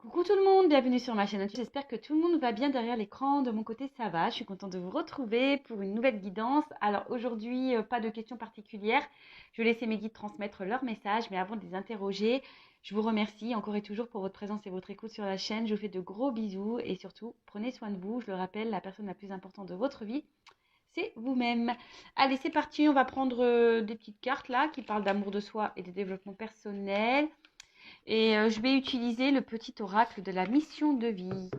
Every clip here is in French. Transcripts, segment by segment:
Coucou tout le monde, bienvenue sur ma chaîne. J'espère que tout le monde va bien derrière l'écran. De mon côté, ça va. Je suis contente de vous retrouver pour une nouvelle guidance. Alors aujourd'hui, pas de questions particulières. Je vais laisser mes guides transmettre leurs messages, mais avant de les interroger, je vous remercie encore et toujours pour votre présence et votre écoute sur la chaîne. Je vous fais de gros bisous et surtout, prenez soin de vous. Je le rappelle, la personne la plus importante de votre vie, c'est vous-même. Allez, c'est parti. On va prendre des petites cartes là qui parlent d'amour de soi et de développement personnel. Et je vais utiliser le petit oracle de la mission de vie.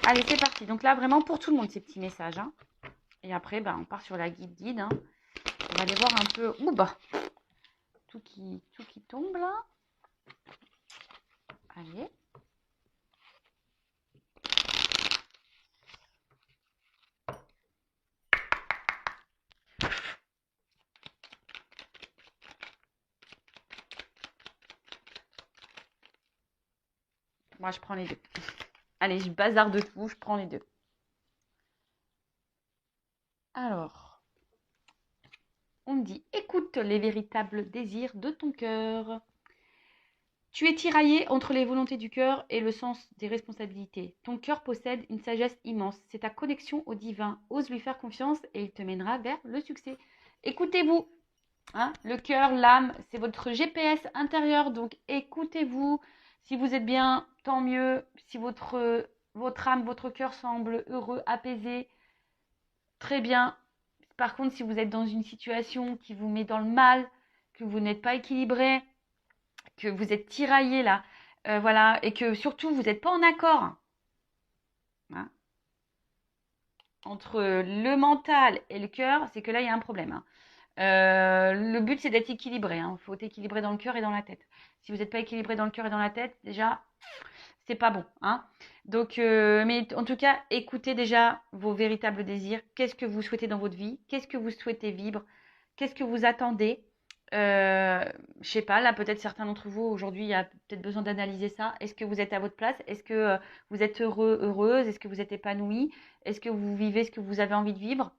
Allez, c'est parti. Donc là, vraiment pour tout le monde, ces petits messages. Hein. Et après, on part sur la guide. Hein. On va aller voir un peu. Ouh, bah, tout qui tombe là. Allez. Moi, je prends les deux. Allez, je bazarde tout, je prends les deux. Alors, on me dit, écoute les véritables désirs de ton cœur. Tu es tiraillé entre les volontés du cœur et le sens des responsabilités. Ton cœur possède une sagesse immense. C'est ta connexion au divin. Ose lui faire confiance et il te mènera vers le succès. Écoutez-vous. Hein, le cœur, l'âme, c'est votre GPS intérieur. Donc écoutez-vous. Si vous êtes bien, tant mieux. Si votre âme, votre cœur semble heureux, apaisé, très bien. Par contre, si vous êtes dans une situation qui vous met dans le mal, que vous n'êtes pas équilibré, que vous êtes tiraillé là, voilà, et que surtout vous n'êtes pas en accord hein, entre le mental et le cœur, c'est que là il y a un problème. Hein. Le but c'est d'être équilibré. Il faut être équilibré dans le cœur et dans la tête. Si vous n'êtes pas équilibré dans le cœur et dans la tête, déjà, c'est pas bon. Hein. Donc, mais en tout cas, écoutez déjà vos véritables désirs. Qu'est-ce que vous souhaitez dans votre vie? Qu'est-ce que vous souhaitez vivre? Qu'est-ce que vous attendez? Je sais pas, là peut-être certains d'entre vous aujourd'hui, il y a peut-être besoin d'analyser ça. Est-ce que vous êtes à votre place? Est-ce que vous êtes heureux, heureuse? Est-ce que vous êtes épanoui? Est-ce que vous vivez ce que vous avez envie de vivre?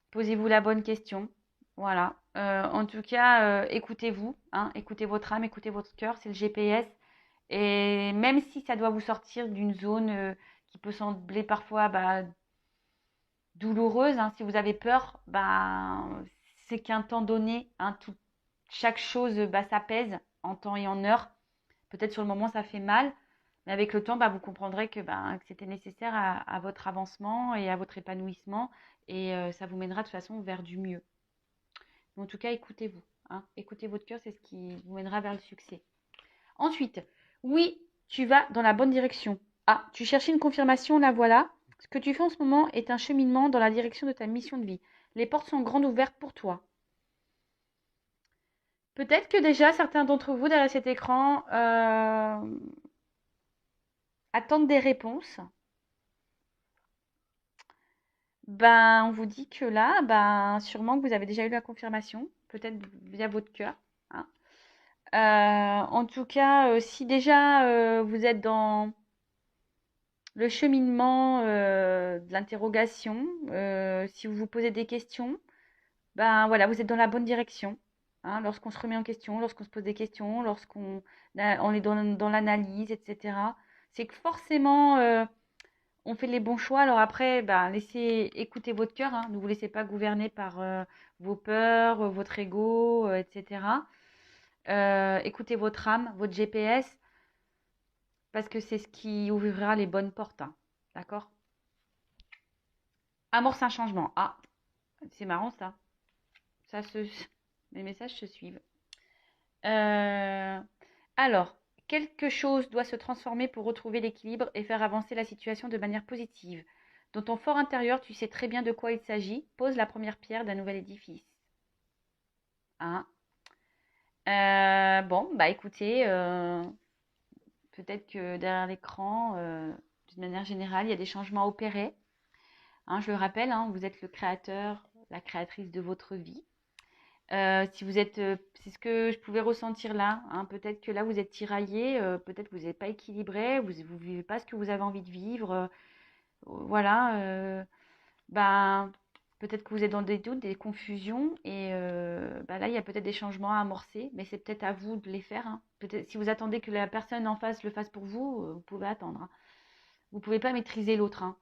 Posez-vous la bonne question. Voilà. En tout cas, écoutez-vous, hein, écoutez votre âme, écoutez votre cœur, c'est le GPS. Et même si ça doit vous sortir d'une zone qui peut sembler parfois douloureuse, hein, si vous avez peur, c'est qu'un temps donné, hein, chaque chose s'apaise en temps et en heure. Peut-être sur le moment ça fait mal, mais avec le temps, vous comprendrez que c'était nécessaire à votre avancement et à votre épanouissement, et ça vous mènera de toute façon vers du mieux. Mais en tout cas, écoutez-vous. Hein. Écoutez votre cœur, c'est ce qui vous mènera vers le succès. Ensuite, oui, tu vas dans la bonne direction. Ah, tu cherchais une confirmation, la voilà. Ce que tu fais en ce moment est un cheminement dans la direction de ta mission de vie. Les portes sont grandes ouvertes pour toi. Peut-être que déjà certains d'entre vous derrière cet écran attendent des réponses. On vous dit que là, sûrement que vous avez déjà eu la confirmation, peut-être via votre cœur. Hein. En tout cas, si déjà vous êtes dans le cheminement de l'interrogation, si vous vous posez des questions, voilà, vous êtes dans la bonne direction. Hein, lorsqu'on se remet en question, lorsqu'on se pose des questions, lorsqu'on on est dans l'analyse, etc. C'est que forcément, on fait les bons choix. Alors après, laissez écouter votre cœur. Hein, ne vous laissez pas gouverner par vos peurs, votre ego, etc. Écoutez votre âme, votre GPS, parce que c'est ce qui ouvrira les bonnes portes. Hein, d'accord? Amorce un changement. Ah, c'est marrant ça. Ça se... Les messages se suivent. Euh, Alors, quelque chose doit se transformer pour retrouver l'équilibre et faire avancer la situation de manière positive. Dans ton fort intérieur, tu sais très bien de quoi il s'agit. Pose la première pierre d'un nouvel édifice. Hein. Bon, écoutez, peut-être que derrière l'écran, d'une manière générale, il y a des changements à opérer. Hein, je le rappelle, hein, vous êtes le créateur, la créatrice de votre vie. Si vous êtes, c'est ce que je pouvais ressentir là. Hein, peut-être que là vous êtes tiraillé, peut-être que vous n'êtes pas équilibré, vous ne vivez pas ce que vous avez envie de vivre. Voilà. Peut-être que vous êtes dans des doutes, des confusions, et là, il y a peut-être des changements à amorcer, mais c'est peut-être à vous de les faire, hein. Peut-être si vous attendez que la personne en face le fasse pour vous, vous pouvez attendre, hein. Vous ne pouvez pas maîtriser l'autre, hein.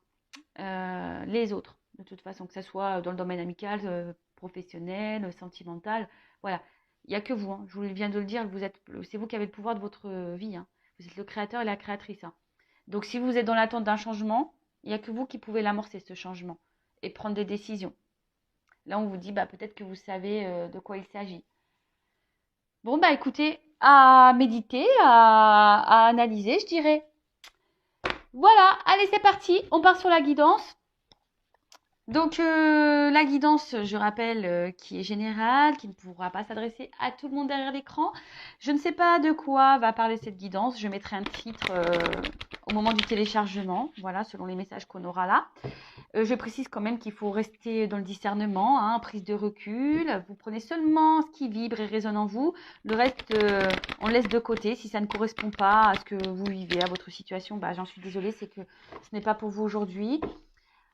Les autres, de toute façon, que ce soit dans le domaine amical, professionnel, sentimental, voilà. Il n'y a que vous, hein. Je vous viens de le dire, c'est vous qui avez le pouvoir de votre vie, hein. Vous êtes le créateur et la créatrice, hein. Donc si vous êtes dans l'attente d'un changement, il n'y a que vous qui pouvez l'amorcer, ce changement, et prendre des décisions. Là, on vous dit, peut-être que vous savez de quoi il s'agit. Bon, écoutez, à méditer, à analyser, je dirais. Voilà, allez, c'est parti. On part sur la guidance. Donc, la guidance, je rappelle, qui est générale, qui ne pourra pas s'adresser à tout le monde derrière l'écran. Je ne sais pas de quoi va parler cette guidance. Je mettrai un titre au moment du téléchargement, voilà, selon les messages qu'on aura là. Je précise quand même qu'il faut rester dans le discernement, hein, prise de recul. Vous prenez seulement ce qui vibre et résonne en vous. Le reste, on laisse de côté. Si ça ne correspond pas à ce que vous vivez, à votre situation, j'en suis désolée, c'est que ce n'est pas pour vous aujourd'hui.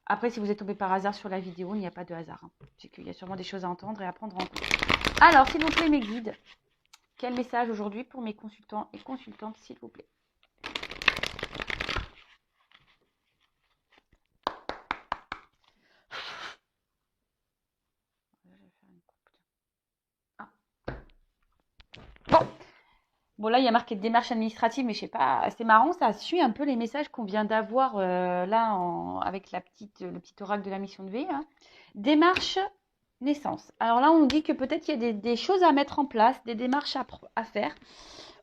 Après, si vous êtes tombé par hasard sur la vidéo, il n'y a pas de hasard, hein. C'est qu'il y a sûrement des choses à entendre et à prendre en compte. Alors, s'il vous plaît, mes guides, quel message aujourd'hui pour mes consultants et consultantes, s'il vous plaît? Bon, là, il y a marqué démarche administrative, mais je sais pas, c'est marrant, ça suit un peu les messages qu'on vient d'avoir là avec le petit oracle de la mission de vie, hein. Démarche naissance. Alors là, on dit que peut-être il y a des choses à mettre en place, des démarches à faire.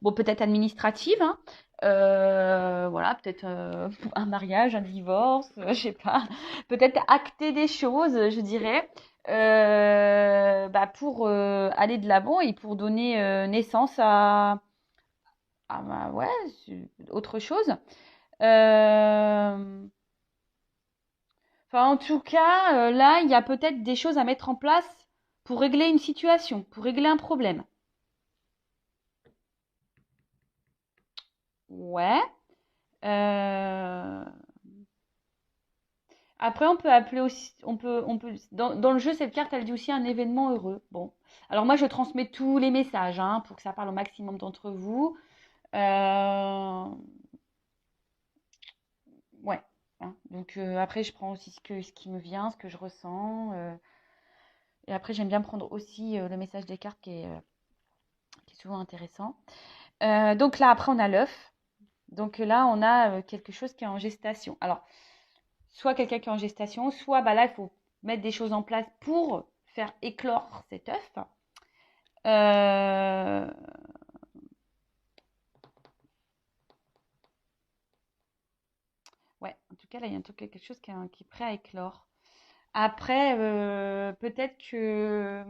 Bon, peut-être administratives, hein. Voilà, peut-être un mariage, un divorce, je sais pas. Peut-être acter des choses, je dirais, pour aller de l'avant et pour donner naissance à ouais, c'est autre chose. En tout cas, là, il y a peut-être des choses à mettre en place pour régler une situation, pour régler un problème. Ouais. Euh, Après, on peut appeler aussi, dans le jeu, cette carte, elle dit aussi un événement heureux. Bon. Alors moi, je transmets tous les messages, hein, pour que ça parle au maximum d'entre vous. Ouais, hein. Donc après, je prends aussi ce qui me vient, ce que je ressens. Et après, j'aime bien prendre aussi le message des cartes qui est souvent intéressant. Donc là, après, on a l'œuf. Donc là, on a quelque chose qui est en gestation. Alors, soit quelqu'un qui est en gestation, soit là, il faut mettre des choses en place pour faire éclore cet œuf. Euh, Ouais, en tout cas, là, il y a quelque chose qui est prêt à éclore. Après, peut-être que...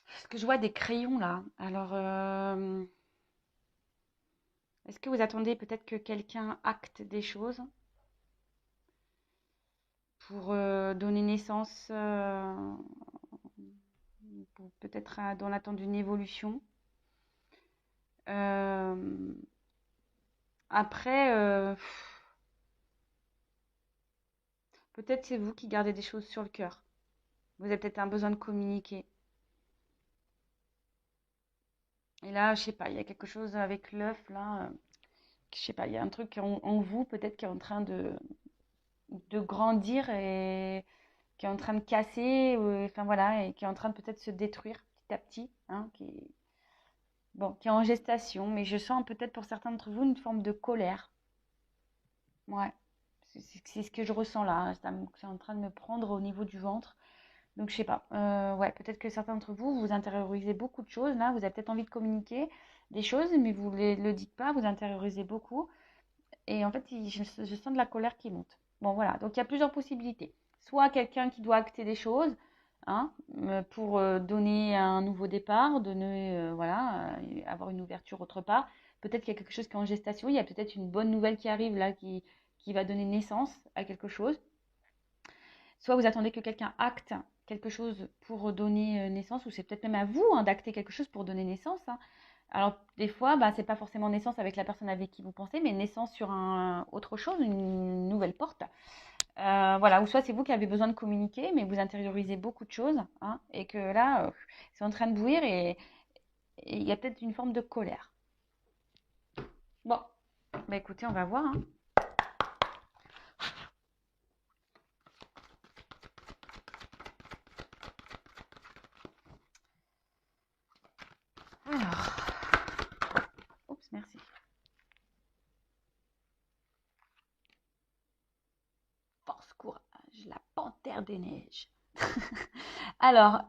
Parce que je vois des crayons là. Alors, est-ce que vous attendez peut-être que quelqu'un acte des choses pour donner naissance, peut-être dans l'attente d'une évolution? Euh, Après, peut-être c'est vous qui gardez des choses sur le cœur. Vous avez peut-être un besoin de communiquer. Et là, je sais pas, il y a quelque chose avec l'œuf là. Je sais pas, il y a un truc en vous peut-être qui est en train de grandir et qui est en train de casser, enfin voilà, et qui est en train de peut-être se détruire petit à petit, hein, qui est en gestation, mais je sens peut-être pour certains d'entre vous une forme de colère. Ouais, c'est ce que je ressens là, hein. C'est en train de me prendre au niveau du ventre. Donc je sais pas, ouais, peut-être que certains d'entre vous, vous intériorisez beaucoup de choses là, vous avez peut-être envie de communiquer des choses, mais vous ne le dites pas, vous intériorisez beaucoup. Et en fait, je sens de la colère qui monte. Bon, voilà. Donc, il y a plusieurs possibilités. Soit quelqu'un qui doit acter des choses, hein, pour donner un nouveau départ, donner, voilà, avoir une ouverture autre part. Peut-être qu'il y a quelque chose qui est en gestation. Il y a peut-être une bonne nouvelle qui arrive là, qui va donner naissance à quelque chose. Soit vous attendez que quelqu'un acte quelque chose pour donner naissance, ou c'est peut-être même à vous, hein, d'acter quelque chose pour donner naissance, hein. Alors, des fois, c'est pas forcément naissance avec la personne avec qui vous pensez, mais naissance sur autre chose, une nouvelle porte. Voilà, ou soit c'est vous qui avez besoin de communiquer, mais vous intériorisez beaucoup de choses, hein, et que là, c'est en train de bouillir et il y a peut-être une forme de colère. Bon, bah écoutez, on va voir, hein. Alors, oups, merci. Force, courage, la panthère des neiges. Alors,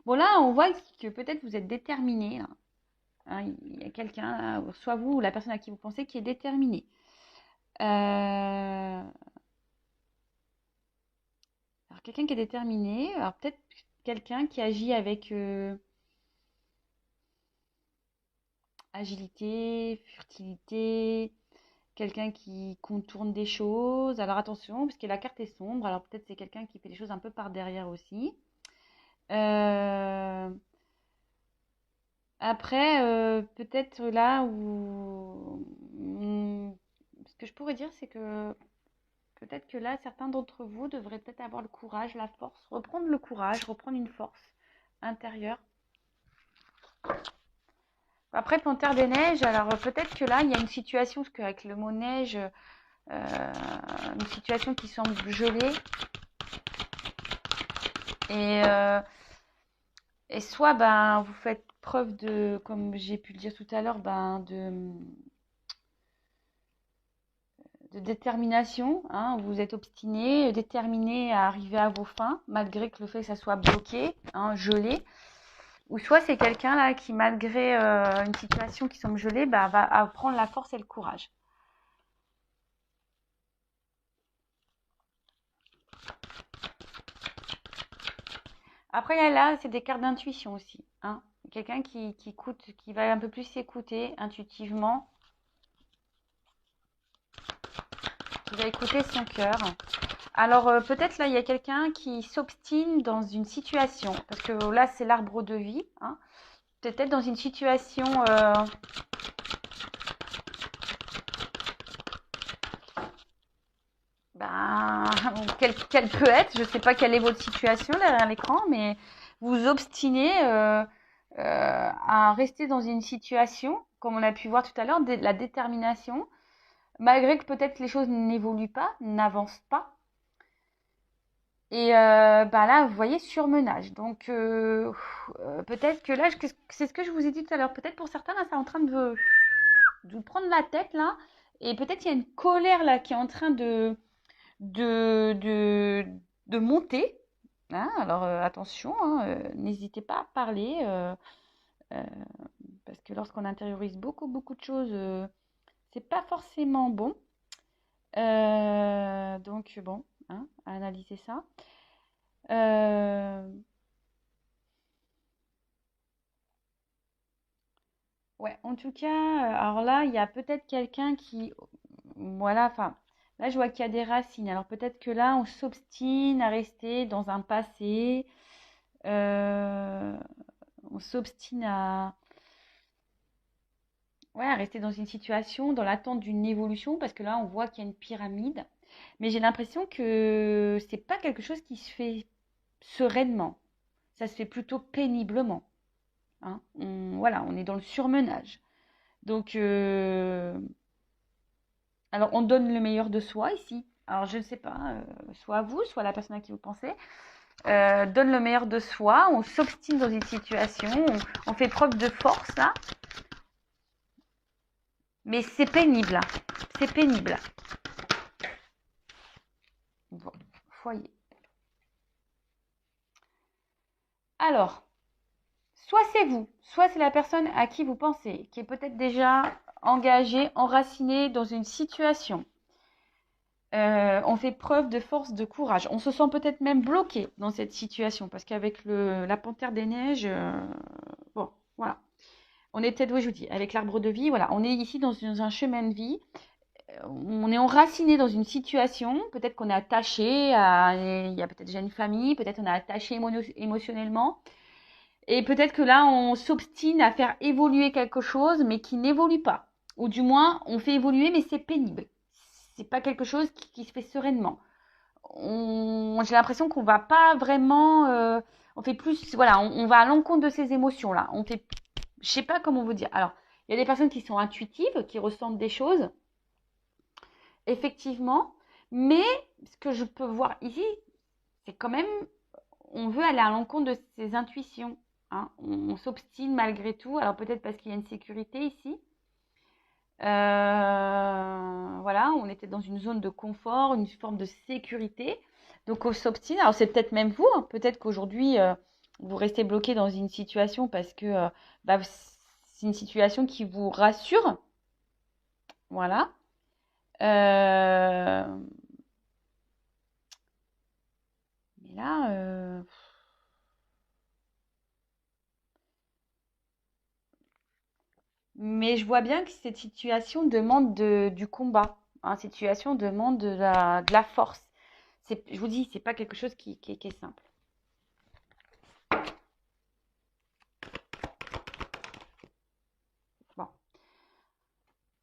bon là, on voit que peut-être vous êtes déterminé, là. Hein, il y a quelqu'un, soit vous ou la personne à qui vous pensez, qui est déterminé. Alors, quelqu'un qui est déterminé, alors peut-être quelqu'un qui agit avec agilité, furtivité, quelqu'un qui contourne des choses. Alors attention, parce que la carte est sombre, alors peut-être c'est quelqu'un qui fait des choses un peu par derrière aussi. Euh, Après, peut-être là où ce que je pourrais dire, c'est que peut-être que là, certains d'entre vous devraient peut-être avoir le courage, la force, reprendre le courage, reprendre une force intérieure. Après, Panthère des Neiges, alors peut-être que là, il y a une situation, parce qu'avec le mot neige, une situation qui semble gelée. Et, euh, et soit ben, vous faites preuve de, comme j'ai pu le dire tout à l'heure, ben, de détermination, hein, vous êtes obstiné, déterminé à arriver à vos fins, malgré que le fait que ça soit bloqué, hein, gelé. Ou soit c'est quelqu'un là qui, malgré une situation qui semble gelée, bah, va prendre la force et le courage. Après là, c'est des cartes d'intuition aussi, hein. Quelqu'un qui écoute, qui va un peu plus s'écouter intuitivement, qui va écouter son cœur. Alors peut-être là, il y a quelqu'un qui s'obstine dans une situation, parce que là, c'est l'arbre de vie, hein. Peut-être dans une situation ben, quelle peut être, je ne sais pas quelle est votre situation derrière l'écran, mais vous obstinez à rester dans une situation, comme on a pu voir tout à l'heure, la détermination, malgré que peut-être les choses n'évoluent pas, n'avancent pas. Et ben là, vous voyez, surmenage. Donc, peut-être que là, c'est ce que je vous ai dit tout à l'heure. Peut-être pour certains, là, c'est en train de vous prendre la tête, là. Et peut-être il y a une colère, là, qui est en train de, de, de monter. Hein. Alors, attention, hein, n'hésitez pas à parler. Euh, parce que lorsqu'on intériorise beaucoup, beaucoup de choses, c'est pas forcément bon. Donc, bon, hein, à analyser ça. Euh, ouais, en tout cas, alors là, il y a peut-être quelqu'un qui, voilà, enfin, là, je vois qu'il y a des racines. Alors peut-être que là, on s'obstine à rester dans un passé, euh, on s'obstine ouais, à rester dans une situation, dans l'attente d'une évolution, parce que là, on voit qu'il y a une pyramide. Mais j'ai l'impression que c'est pas quelque chose qui se fait sereinement. Ça se fait plutôt péniblement. Hein. Voilà, on est dans le surmenage. Donc, alors on donne le meilleur de soi ici. Alors je ne sais pas, soit vous, soit la personne à qui vous pensez, donne le meilleur de soi, on s'obstine dans une situation, on fait preuve de force là, mais c'est pénible, là. C'est pénible. Bon, foyer. Alors, soit c'est vous, soit c'est la personne à qui vous pensez, qui est peut-être déjà engagée, enracinée dans une situation. On fait preuve de force, de courage. On se sent peut-être même bloqué dans cette situation parce qu'avec la panthère des neiges, bon, voilà. On est peut-être, oui, je vous dis, avec l'arbre de vie, voilà. On est ici dans un chemin de vie. On est enraciné dans une situation. Peut-être qu'on est attaché il y a peut-être déjà une famille. Peut-être on est attaché émotionnellement. Et peut-être que là, on s'obstine à faire évoluer quelque chose, mais qui n'évolue pas. Ou du moins, on fait évoluer, mais c'est pénible. c'est pas quelque chose qui se fait sereinement. J'ai l'impression qu'on va pas vraiment, on fait plus, voilà, on va à l'encontre de ces émotions-là. On fait, je sais pas comment vous dire. Alors, il y a des personnes qui sont intuitives, qui ressentent des choses, effectivement, mais ce que je peux voir ici, c'est quand même, on veut aller à l'encontre de ses intuitions. Hein. On s'obstine malgré tout. Alors peut-être parce qu'il y a une sécurité ici. Voilà, on était dans une zone de confort, une forme de sécurité. Donc on s'obstine. Alors c'est peut-être même vous. Hein. Peut-être qu'aujourd'hui, vous restez bloqué dans une situation parce que bah, c'est une situation qui vous rassure. Voilà. Mais là, mais je vois bien que cette situation demande du combat. Hein, cette situation demande de la force. Je vous dis, c'est pas quelque chose qui est simple. Bon.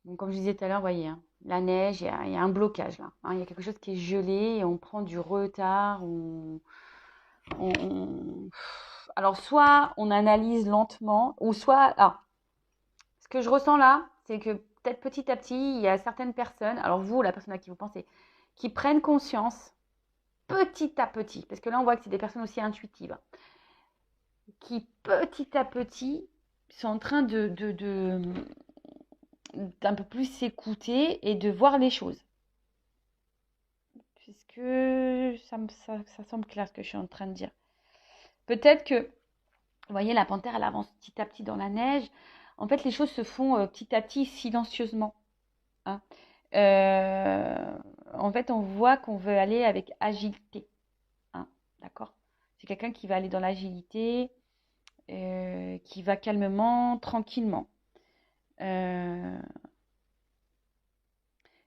Donc, comme je disais tout à l'heure, vous voyez, hein, la neige, il y a un blocage là. Hein, il y a quelque chose qui est gelé et on prend du retard. On- Alors, soit on analyse lentement, ou soit. Alors, ce que je ressens là, c'est que peut-être petit à petit, il y a certaines personnes, alors vous, la personne à qui vous pensez, qui prennent conscience petit à petit, parce que là on voit que c'est des personnes aussi intuitives, qui petit à petit sont en train d'un peu plus s'écouter et de voir les choses. Puisque ça semble clair ce que je suis en train de dire. Peut-être que, vous voyez, la panthère, elle avance petit à petit dans la neige. En fait, les choses se font petit à petit, silencieusement. Hein. En fait, on voit qu'on veut aller avec agilité. Hein. D'accord? C'est quelqu'un qui va aller dans l'agilité, qui va calmement, tranquillement. Euh,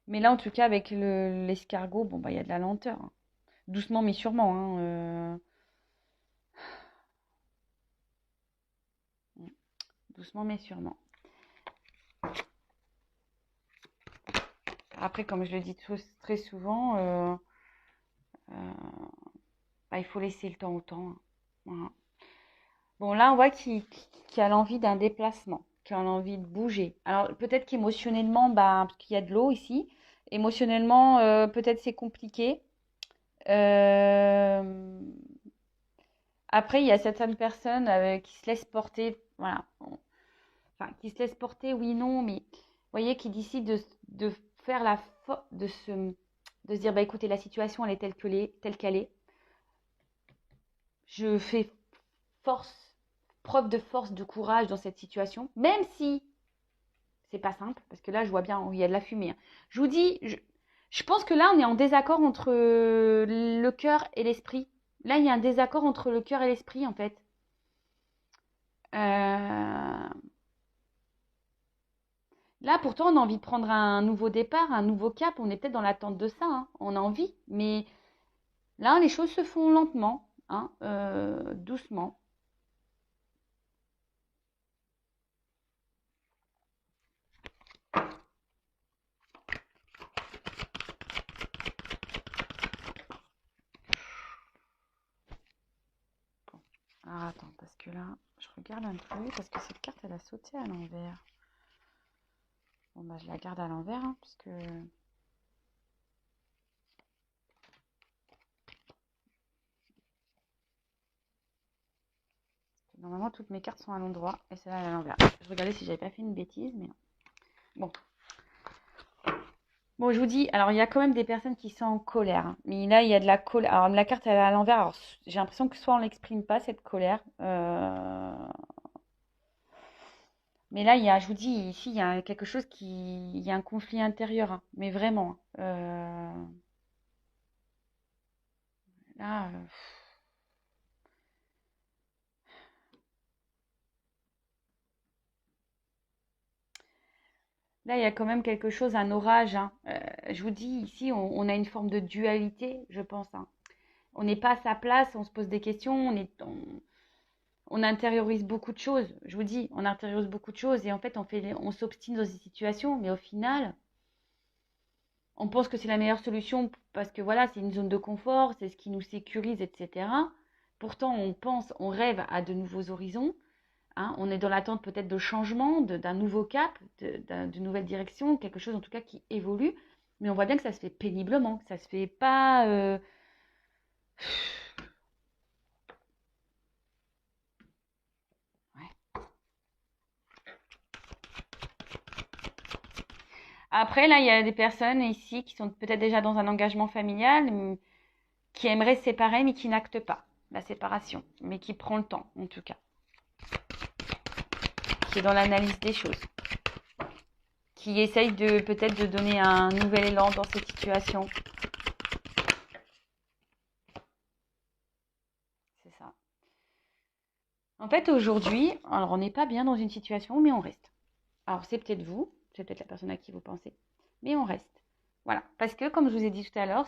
mais là, en tout cas, avec l'escargot, bon, bah, il y a de la lenteur. Hein. Doucement, mais sûrement. Hein, doucement, mais sûrement. Après, comme je le dis très souvent, euh, bah, il faut laisser le temps au temps. Hein. Voilà. Bon, là, on voit qu'il a l'envie d'un déplacement, qu'il a l'envie de bouger. Alors, peut-être qu'émotionnellement, bah, parce qu'il y a de l'eau ici, émotionnellement, peut-être c'est compliqué. Euh, Après, il y a certaines personnes qui se laissent porter, voilà. Enfin, qui se laissent porter, oui, non, mais vous voyez, qui décident de faire de se dire, bah écoutez, la situation, elle est telle qu'elle est. Je fais force, preuve de force, de courage dans cette situation, même si c'est pas simple, parce que là, je vois bien où il y a de la fumée. Hein. Je vous dis, je pense que là, on est en désaccord entre le cœur et l'esprit. Là, il y a un désaccord entre le cœur et l'esprit, en fait. Euh, Là, pourtant, on a envie de prendre un nouveau départ, un nouveau cap. On est peut-être dans l'attente de ça. Hein. On a envie. Mais là, les choses se font lentement, hein, doucement. Alors, attends, parce que là, je regarde un truc. Parce que cette carte, elle a sauté à l'envers. Bon, bah, je la garde à l'envers. Hein, parce que... Normalement, toutes mes cartes sont à l'endroit. Et celle-là, elle est à l'envers. Je regardais si j'avais pas fait une bêtise, mais non. Bon. Bon, je vous dis, alors il y a quand même des personnes qui sont en colère. Hein. Mais là, il y a de la colère. Alors, la carte, elle est à l'envers. Alors, j'ai l'impression que soit on l'exprime pas, cette colère. Mais là, je vous dis, ici, il y a quelque chose il y a un conflit intérieur. Hein. Mais vraiment. Là, là, il y a quand même quelque chose, un orage. Hein. Je vous dis, ici, on a une forme de dualité, je pense. Hein. On n'est pas à sa place, on se pose des questions, on intériorise beaucoup de choses. Je vous dis, on intériorise beaucoup de choses et en fait, on s'obstine dans des situations, mais au final, On pense que c'est la meilleure solution parce que voilà, c'est une zone de confort, c'est ce qui nous sécurise, etc. Pourtant, on pense, on rêve à de nouveaux horizons. Hein. On est dans l'attente peut-être de changement, d'un nouveau cap, d'une nouvelle direction, quelque chose en tout cas qui évolue. Mais on voit bien que ça se fait péniblement, que ça se fait pas. Ouais. Après, là, il y a des personnes ici qui sont peut-être déjà dans un engagement familial, qui aimeraient se séparer, mais qui n'actent pas la séparation, mais qui prend le temps, en tout cas, qui est dans l'analyse des choses, qui essaye de peut-être de donner un nouvel élan dans cette situation. C'est ça. En fait, aujourd'hui, alors on n'est pas bien dans une situation, mais on reste. Alors, c'est peut-être vous, c'est peut-être la personne à qui vous pensez, mais on reste. Voilà. Parce que, comme je vous ai dit tout à l'heure,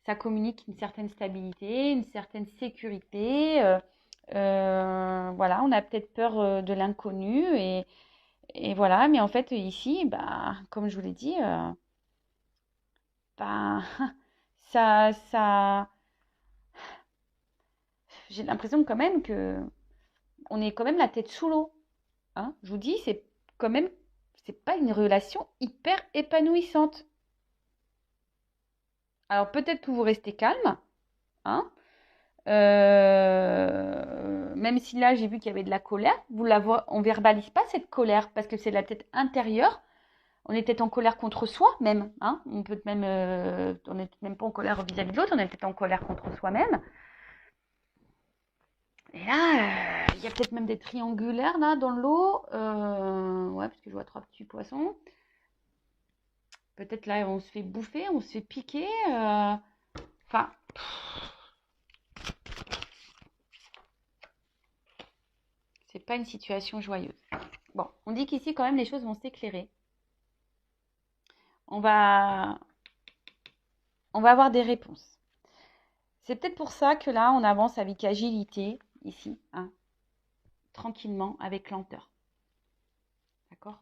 ça communique une certaine stabilité, une certaine sécurité. Voilà, on a peut-être peur de l'inconnu et voilà. Mais en fait, ici, bah, comme je vous l'ai dit, bah, ça, j'ai l'impression quand même que on est quand même la tête sous l'eau. Hein. Je vous dis, c'est quand même, c'est pas une relation hyper épanouissante. Alors peut-être que vous restez calme, hein. Même si là j'ai vu qu'il y avait de la colère, on verbalise pas cette colère parce que c'est la tête intérieure. On est peut-être en colère contre soi même, hein. On peut même, on n'est même pas en colère vis-à-vis de l'autre, on est peut-être en colère contre soi-même. Et là, il y a peut-être même des triangulaires là dans l'eau. Ouais, parce que je vois 3 petits poissons. Peut-être là, on se fait bouffer, on se fait piquer. Enfin, c'est pas une situation joyeuse. Bon, on dit qu'ici, quand même, les choses vont s'éclairer. On va avoir des réponses. C'est peut-être pour ça que là, on avance avec agilité, ici, hein, tranquillement, avec lenteur. D'accord.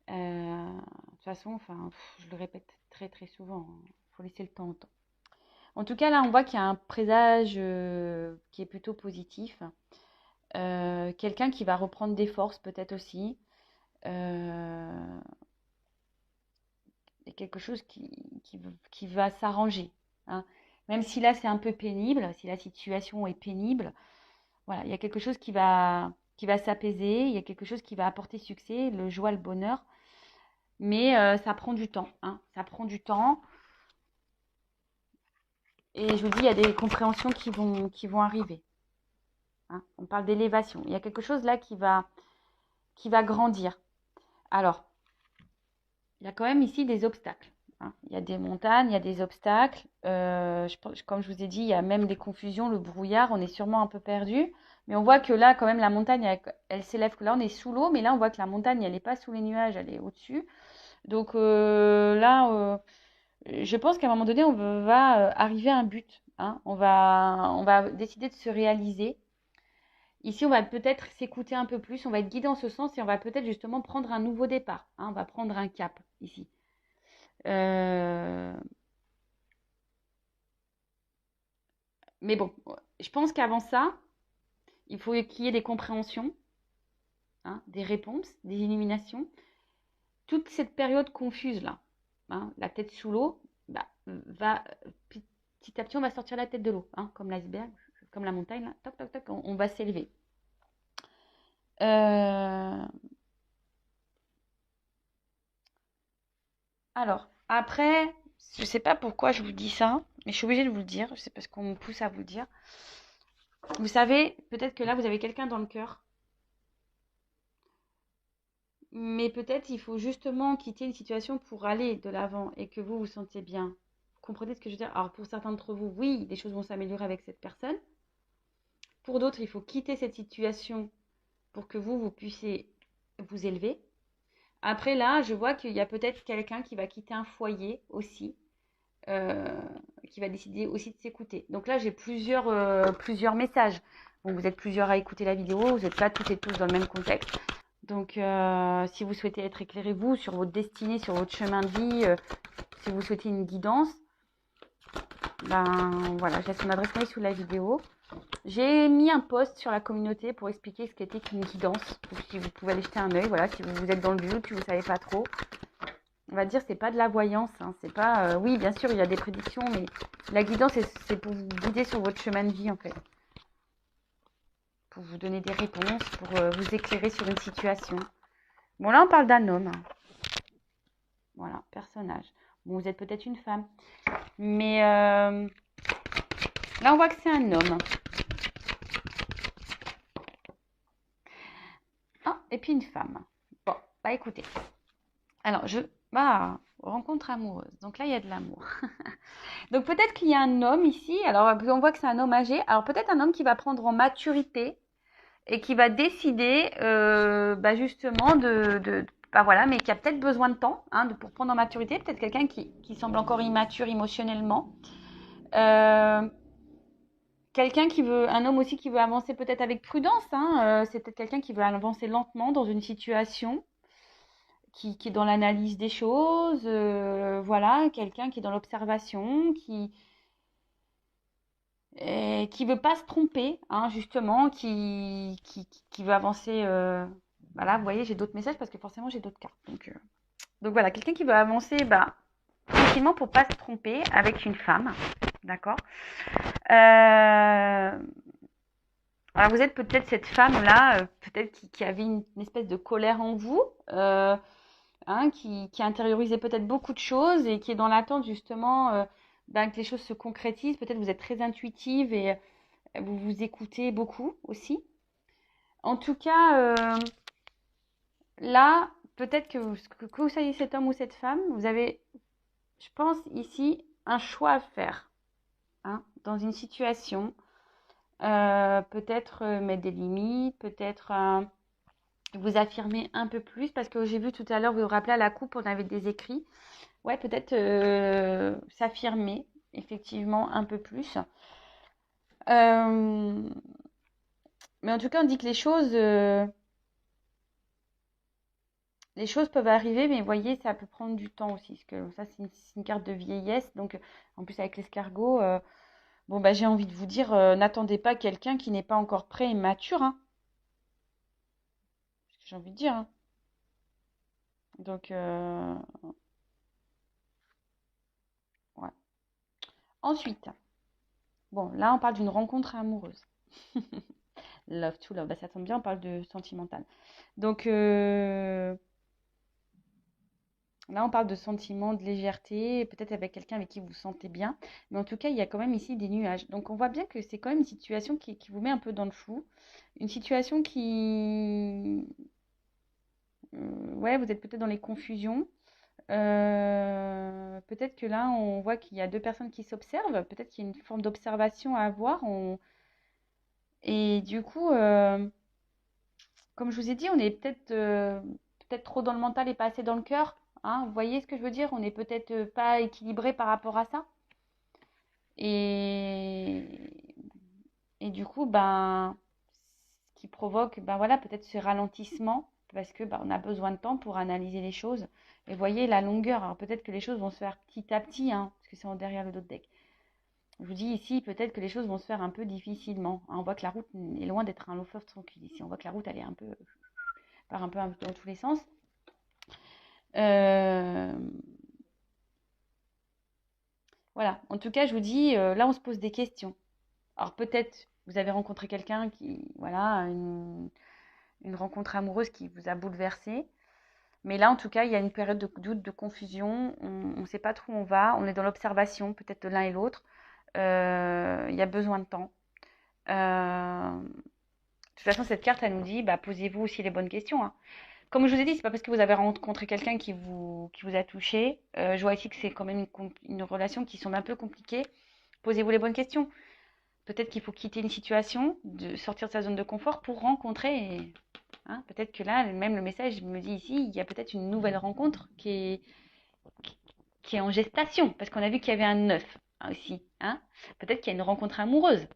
De toute façon, enfin, je le répète très très souvent, il faut laisser le temps au temps. En tout cas, là, on voit qu'il y a un présage qui est plutôt positif. Quelqu'un qui va reprendre des forces peut-être aussi. Et quelque chose qui va s'arranger. Hein. Même si là c'est un peu pénible, si la situation est pénible, voilà, il y a quelque chose qui va s'apaiser, il y a quelque chose qui va apporter succès, le joie, le bonheur. Mais ça prend du temps. Hein. Ça prend du temps. Et je vous dis, il y a des compréhensions qui vont arriver. Hein. On parle d'élévation. Il y a quelque chose là qui va grandir. Alors, il y a quand même ici des obstacles. Hein. Il y a des montagnes, il y a des obstacles. Comme je vous ai dit, il y a même des confusions, le brouillard, on est sûrement un peu perdu. Mais on voit que là, quand même, la montagne, elle s'élève. Là, on est sous l'eau, mais là, on voit que la montagne, elle n'est pas sous les nuages, elle est au-dessus. Donc là, je pense qu'à un moment donné, on va arriver à un but. Hein. On va décider de se réaliser. Ici, on va peut-être s'écouter un peu plus, on va être guidé en ce sens et on va peut-être justement prendre un nouveau départ. Hein. On va prendre un cap ici. Euh, Mais bon, je pense qu'avant ça, il faut qu'il y ait des compréhensions, hein, des réponses, des illuminations. Toute cette période confuse là, hein, la tête sous l'eau, bah, va petit à petit, on va sortir la tête de l'eau, hein, comme l'iceberg, comme la montagne, là, toc, toc, toc, on va s'élever. Alors, après, je ne sais pas pourquoi je vous dis ça, mais je suis obligée de vous le dire, c'est parce qu'on me pousse à vous le dire. Vous savez, peut-être que là, vous avez quelqu'un dans le cœur, mais peut-être il faut justement quitter une situation pour aller de l'avant et que vous vous sentiez bien. Vous comprenez ce que je veux dire? Alors, pour certains d'entre vous, oui, les choses vont s'améliorer avec cette personne. Pour d'autres, il faut quitter cette situation pour que vous puissiez vous élever. Après, là, je vois qu'il y a peut-être quelqu'un qui va quitter un foyer aussi. Qui va décider aussi de s'écouter. Donc là, j'ai plusieurs messages. Bon, vous êtes plusieurs à écouter la vidéo, vous n'êtes pas toutes et tous dans le même contexte. Donc, si vous souhaitez être éclairé, vous, sur votre destinée, sur votre chemin de vie, si vous souhaitez une guidance, ben voilà, je laisse mon adresse mail sous la vidéo. J'ai mis un post sur la communauté pour expliquer ce qu'était qu'une guidance. Si vous pouvez aller jeter un œil, voilà, si vous êtes dans le doute, si vous ne savez pas trop. On va dire, c'est pas de la voyance, hein, c'est pas... oui, bien sûr, il y a des prédictions, mais la guidance, c'est pour vous guider sur votre chemin de vie, en fait. Pour vous donner des réponses, pour vous éclairer sur une situation. Bon, là, on parle d'un homme. Voilà, personnage. Bon, vous êtes peut-être une femme. Mais là, on voit que c'est un homme. Ah, et puis une femme. Bon, bah écoutez. Alors, rencontre amoureuse. Donc là, il y a de l'amour. Donc peut-être qu'il y a un homme ici. Alors, on voit que c'est un homme âgé. Alors peut-être un homme qui va prendre en maturité et qui va décider justement voilà, mais qui a peut-être besoin de temps pour prendre en maturité. Peut-être quelqu'un qui semble encore immature émotionnellement. Quelqu'un un homme aussi qui veut avancer peut-être avec prudence. C'est peut-être quelqu'un qui veut avancer lentement dans une situation, qui est dans l'analyse des choses. Voilà, quelqu'un qui est dans l'observation, qui veut pas se tromper, justement, qui veut avancer. Voilà, vous voyez, j'ai d'autres messages parce que forcément j'ai d'autres cartes. Donc voilà, quelqu'un qui veut avancer tranquillement pour pas se tromper avec une femme, d'accord. Alors vous êtes peut-être cette femme-là, peut-être qui avait une espèce de colère en vous, qui intériorisait peut-être beaucoup de choses et qui est dans l'attente justement que les choses se concrétisent. Peut-être vous êtes très intuitive et vous vous écoutez beaucoup aussi. En tout cas, là, peut-être que vous soyez cet homme ou cette femme, vous avez, je pense ici, un choix à faire dans une situation. Peut-être mettre des limites, peut-être vous affirmer un peu plus, parce que j'ai vu tout à l'heure, vous vous rappelez à la coupe, on avait des écrits. Ouais, peut-être s'affirmer, effectivement, un peu plus. Mais en tout cas, on dit que les choses peuvent arriver, mais vous voyez, ça peut prendre du temps aussi. Parce que ça, c'est une carte de vieillesse. Donc, en plus, avec l'escargot, j'ai envie de vous dire, n'attendez pas quelqu'un qui n'est pas encore prêt et mature. J'ai envie de dire. Donc, ouais. Ensuite, bon, là, on parle d'une rencontre amoureuse. Love to love. Ça tombe bien, on parle de sentimental. Donc, là, on parle de sentiments, de légèreté, peut-être avec quelqu'un avec qui vous vous sentez bien. Mais en tout cas, il y a quand même ici des nuages. Donc, on voit bien que c'est quand même une situation qui vous met un peu dans le flou. Une situation qui... ouais, vous êtes peut-être dans les confusions. Peut-être que là, on voit qu'il y a deux personnes qui s'observent. Peut-être qu'il y a une forme d'observation à avoir. Et du coup, comme je vous ai dit, on est peut-être trop dans le mental et pas assez dans le cœur. Vous voyez ce que je veux dire? On n'est peut-être pas équilibré par rapport à ça. Et, et du coup, ce qui provoque, voilà, peut-être ce ralentissement, parce que on a besoin de temps pour analyser les choses. Et voyez la longueur. Alors peut-être que les choses vont se faire petit à petit, parce que c'est derrière le dos de deck. Je vous dis ici, peut-être que les choses vont se faire un peu difficilement. On voit que la route est loin d'être un long fleuve tranquille ici. On voit que la route, elle est part un peu dans tous les sens. Voilà. En tout cas, je vous dis, là, on se pose des questions. Alors peut-être, vous avez rencontré quelqu'un voilà, une rencontre amoureuse qui vous a bouleversé. Mais là, en tout cas, il y a une période de doute, de confusion. On ne sait pas trop où on va. On est dans l'observation, peut-être de l'un et l'autre. Il y a besoin de temps. De toute façon, cette carte, elle nous dit, posez-vous aussi les bonnes questions. Comme je vous ai dit, c'est pas parce que vous avez rencontré quelqu'un qui vous a touché. Je vois ici que c'est quand même une relation qui semble un peu compliquée. Posez-vous les bonnes questions. Peut-être qu'il faut quitter une situation, sortir de sa zone de confort pour rencontrer. Peut-être que là, même le message me dit ici, il y a peut-être une nouvelle rencontre qui est en gestation. Parce qu'on a vu qu'il y avait un 9 aussi. Peut-être qu'il y a une rencontre amoureuse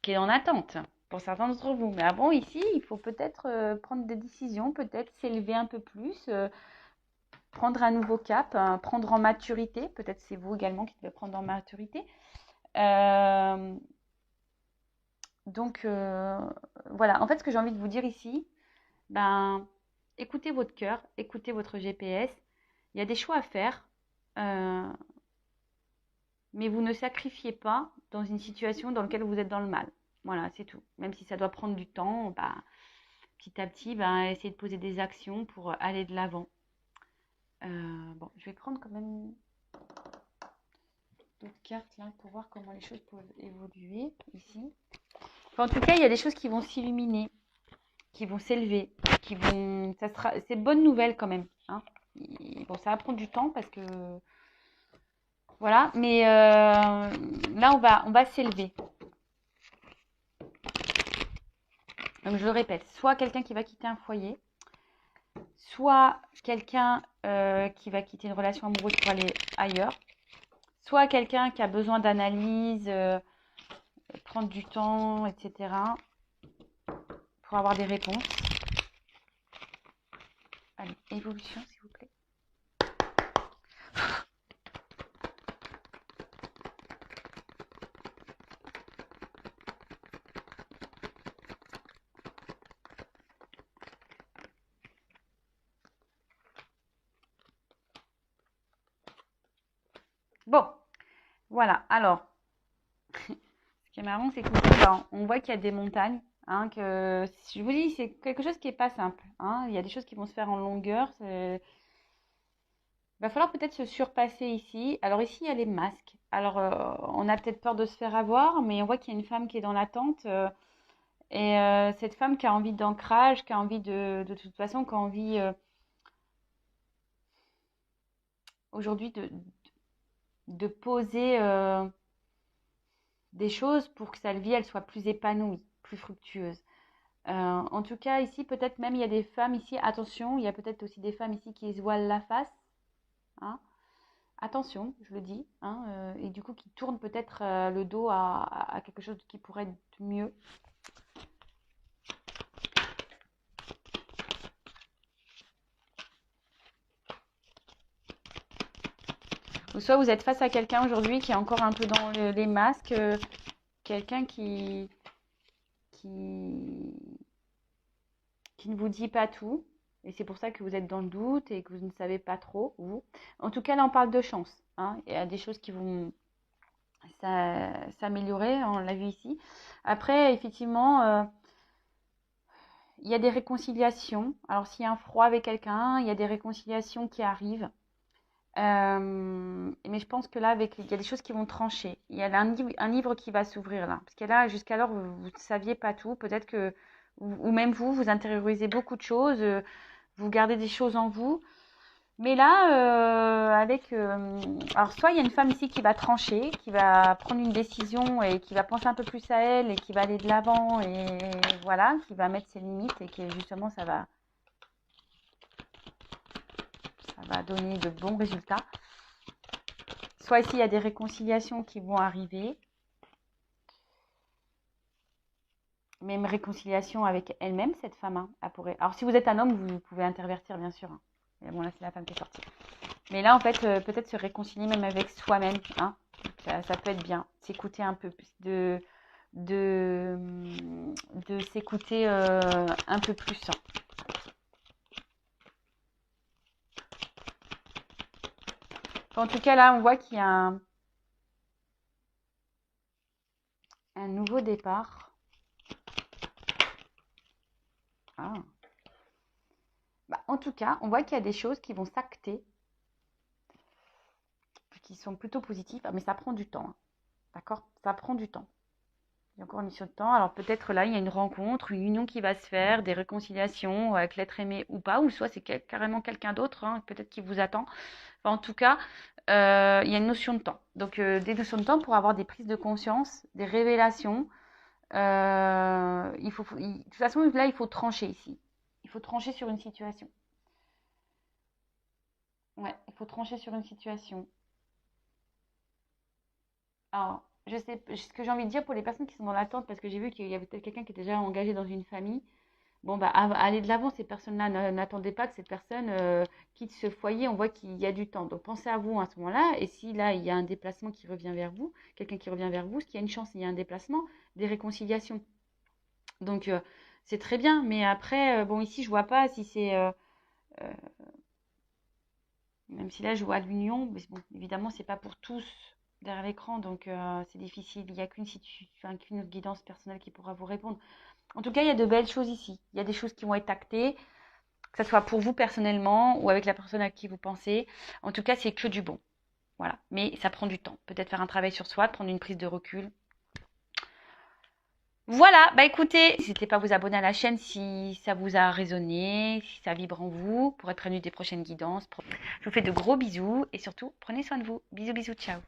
qui est en attente. pour certains d'entre vous. Mais avant, ici, il faut peut-être prendre des décisions, peut-être s'élever un peu plus, prendre un nouveau cap, prendre en maturité. Peut-être c'est vous également qui devez prendre en maturité. Euh, donc, voilà. En fait, ce que j'ai envie de vous dire ici, ben, écoutez votre cœur, écoutez votre GPS. Il y a des choix à faire, euh, mais vous ne sacrifiez pas dans une situation dans laquelle vous êtes dans le mal. Voilà, c'est tout. Même si ça doit prendre du temps, bah, petit à petit, bah, essayez de poser des actions pour aller de l'avant. Bon, je vais prendre quand même d'autres cartes là pour voir comment les choses peuvent évoluer ici. Enfin, en tout cas, il y a des choses qui vont s'illuminer, qui vont s'élever, qui vont. Ça sera. C'est bonne nouvelle quand même. Hein. Bon, ça va prendre du temps parce que voilà, mais là on va s'élever. Donc je le répète, soit quelqu'un qui va quitter un foyer, soit quelqu'un qui va quitter une relation amoureuse pour aller ailleurs, soit quelqu'un qui a besoin d'analyse, prendre du temps, etc. pour avoir des réponses. Allez, évolution s'il vous plaît. Bon, voilà. Alors, ce qui est marrant, c'est que on voit qu'il y a des montagnes. Hein, que je vous dis, c'est quelque chose qui n'est pas simple. Hein. Il y a des choses qui vont se faire en longueur. Il va falloir peut-être se surpasser ici. Alors ici, il y a les masques. Alors, on a peut-être peur de se faire avoir, mais on voit qu'il y a une femme qui est dans l'attente. Et cette femme qui a envie d'ancrage, qui a envie de toute façon, qui a envie aujourd'hui de poser des choses pour que sa vie, elle soit plus épanouie, plus fructueuse. En tout cas, ici, peut-être même, il y a des femmes ici, attention, il y a peut-être aussi des femmes ici qui se voilent la face. Hein. Attention, je le dis. Hein, et du coup, qui tournent peut-être le dos à quelque chose qui pourrait être mieux. Ou soit vous êtes face à quelqu'un aujourd'hui qui est encore un peu dans les masques, quelqu'un qui ne vous dit pas tout. Et c'est pour ça que vous êtes dans le doute et que vous ne savez pas trop, vous. En tout cas, là, on parle de chance. Hein. Il y a des choses qui vont s'améliorer, on l'a vu ici. Après, effectivement, il y a des réconciliations. Alors, s'il y a un froid avec quelqu'un, il y a des réconciliations qui arrivent. Mais je pense que là, il y a des choses qui vont trancher. Il y a un livre qui va s'ouvrir là. Parce que là, jusqu'alors, vous ne saviez pas tout. Peut-être que, ou même vous intériorisez beaucoup de choses, vous gardez des choses en vous. Mais là, alors soit il y a une femme ici qui va trancher, qui va prendre une décision et qui va penser un peu plus à elle et qui va aller de l'avant et voilà, qui va mettre ses limites et que justement ça va donner de bons résultats. Soit ici, il y a des réconciliations qui vont arriver. Même réconciliation avec elle-même, cette femme. Hein, elle pourrait... Alors, si vous êtes un homme, vous pouvez intervertir, bien sûr. Hein. Mais bon, là, c'est la femme qui est sortie. Mais là, en fait, peut-être se réconcilier même avec soi-même. Hein. Ça peut être bien. S'écouter un peu plus. De s'écouter un peu plus. Hein. En tout cas, là, on voit qu'il y a un nouveau départ. Ah. Bah, en tout cas, on voit qu'il y a des choses qui vont s'acter, qui sont plutôt positives, mais ça prend du temps. Hein. D'accord? Ça prend du temps. Il y a encore une mission de temps. Alors peut-être là, il y a une rencontre, une union qui va se faire, des réconciliations avec l'être aimé ou pas, ou soit c'est carrément quelqu'un d'autre, hein, peut-être qui vous attend. Enfin, en tout cas, il y a une notion de temps. Donc des notions de temps pour avoir des prises de conscience, des révélations. De toute façon, là, il faut trancher ici. Il faut trancher sur une situation. Ouais, il faut trancher sur une situation. Alors, je sais, ce que j'ai envie de dire pour les personnes qui sont dans l'attente, parce que j'ai vu qu'il y avait peut-être quelqu'un qui était déjà engagé dans une famille. Bon, bah, allez de l'avant, ces personnes-là. N'attendez pas que cette personne quitte ce foyer. On voit qu'il y a du temps. Donc, pensez à vous à ce moment-là. Et si là, il y a un déplacement qui revient vers vous, quelqu'un qui revient vers vous, ce qui a une chance, il y a un déplacement, des réconciliations. Donc, c'est très bien. Mais après, bon, ici, je vois pas si c'est. Euh, Même si là, je vois l'union. Mais bon, évidemment, c'est pas pour tous derrière l'écran. Donc, c'est difficile. Il n'y a qu'une guidance personnelle qui pourra vous répondre. En tout cas, il y a de belles choses ici. Il y a des choses qui vont être actées, que ce soit pour vous personnellement ou avec la personne à qui vous pensez. En tout cas, c'est que du bon. Voilà. Mais ça prend du temps. Peut-être faire un travail sur soi, prendre une prise de recul. Voilà, bah écoutez, n'hésitez pas à vous abonner à la chaîne si ça vous a résonné, si ça vibre en vous, pour être prévenu des prochaines guidances. Je vous fais de gros bisous et surtout, prenez soin de vous. Bisous, bisous, ciao.